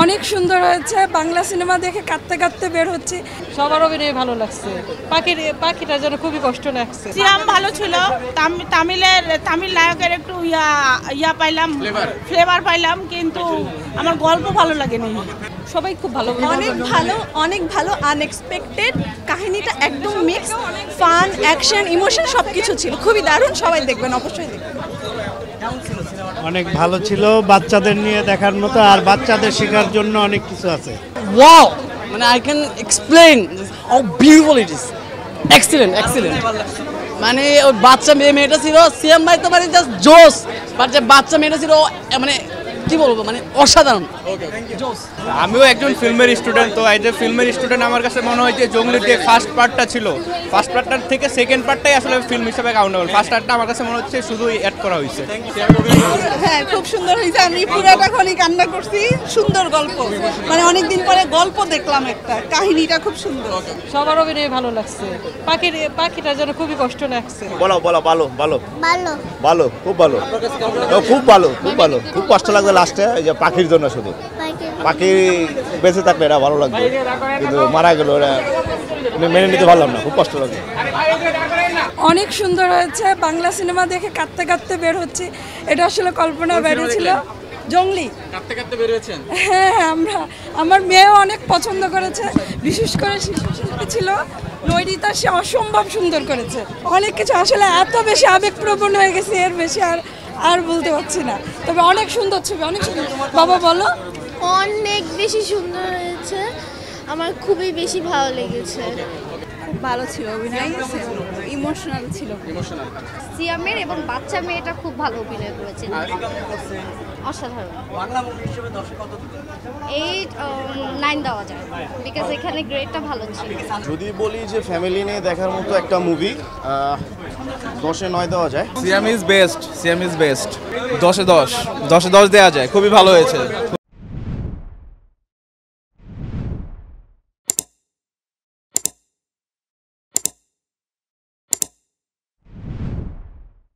অনেক সুন্দর হয়েছে। বাংলা সিনেমা দেখে কাঁদতে কাঁদতে বের হচ্ছে। সবার অভিনয় ভালো লাগছে। পাখিটার জন্য খুবই কষ্ট লাগছে। সিয়াম ভালো ছিল। তামিল নায়কের একটু ইয়া পাইলাম, ফ্লেভার পাইলাম, কিন্তু আমার গল্প ভালো লাগেনি। সবাই খুব ভালো, অনেক ভালো আনএক্সপেক্টেড। কাহিনীটা একদম মিক্স, ফান, অ্যাকশন, ইমোশন সবকিছু ছিল। খুবই দারুণ, সবাই দেখবেন, অবশ্যই দেখবেন। অনেক ভালো ছিল, বাচ্চাদের নিয়ে দেখার মতো, আর বাচ্চাদের শেখার জন্য অনেক কিছু আছে। ওয়াও, মানে I can explain how beautiful it is. Excellent. মানে ওই বাচ্চা মেয়েটা ছিল, সিএম ভাই তো মানে জাস্ট জোস, বাট যে বাচ্চা মেয়েটা ছিল মানে কি বলবো, মানে অসাধারণ। আমিও একজন ফিল্মের স্টুডেন্ট, তো এই যে ফিল্মের স্টুডেন্ট আমার কাছে মনে হয় যে জঙ্গলির যে ফার্স্ট পার্টটা ছিল, ফার্স্ট পার্টটার থেকে সেকেন্ড পার্টটাই আসলে ফিল্ম হিসেবে কাউন্টেবল। ফার্স্ট পার্টটা আমার কাছে মনে হচ্ছে শুধু অ্যাড করা হয়েছে। হ্যাঁ, খুব সুন্দর হয়েছে। আমি পুরোটা খনি কান্না করছি। সুন্দর গল্প, মানে অনেকদিন পরে গল্প দেখলাম একটা। কাহিনীটা খুব সুন্দর। সবার অভিনয় ভালো লাগছে। পাখিটার জন্য খুবই কষ্ট লাগছে। ভালো খুব কষ্ট লাগবে লাস্টে, এই যে পাখির জন্য। শুধু পাখি বেঁচে থাকলে এটা ভালো লাগবে, কিন্তু মারা গেল এটা মেনে নিতে পারলাম না, খুব কষ্ট লাগবে। অনেক সুন্দর হয়েছে। বাংলা সিনেমা দেখে কাঁদতে কাঁদতে বের হচ্ছে। এটা আসলে কল্পনা বাইরে ছিল। জঙ্গলি কাঁদতে কাঁদতে বের হয়েছেন? হ্যাঁ, আমার মেয়েও অনেক পছন্দ করেছে। বিশেষ করে শিশু শিল্পী ছিল নৈরিতা, সে অসম্ভব সুন্দর করেছে। অনেক কিছু আসলে এত বেশি আবেগপ্রবণ হয়ে গেছে, এর বেশি আর বলতে পারছি না। তবে অনেক সুন্দর ছবি, অনেক সুন্দর। বাবা বলো। অনেক বেশি সুন্দর হয়েছে, আমার খুবই বেশি ভালো লেগেছে। খুব ভালো ছিল, অভিনয় ইমোশনাল ছিল। সিয়ামের এবং বাচ্চা মেয়েটা খুব ভালো অভিনয় করেছে, অসাধারণ। 8-9 দেওয়া যায়, বিকজ এখানে গ্রেডটা ভালো ছিল। যদি বলি যে ফ্যামিলি নিয়ে দেখার মতো একটা মুভি, 10-9 দেওয়া যায়। সিয়াম ইজ বেস্ট 10-10 দেওয়া যায়, খুবই ভালো হয়েছে।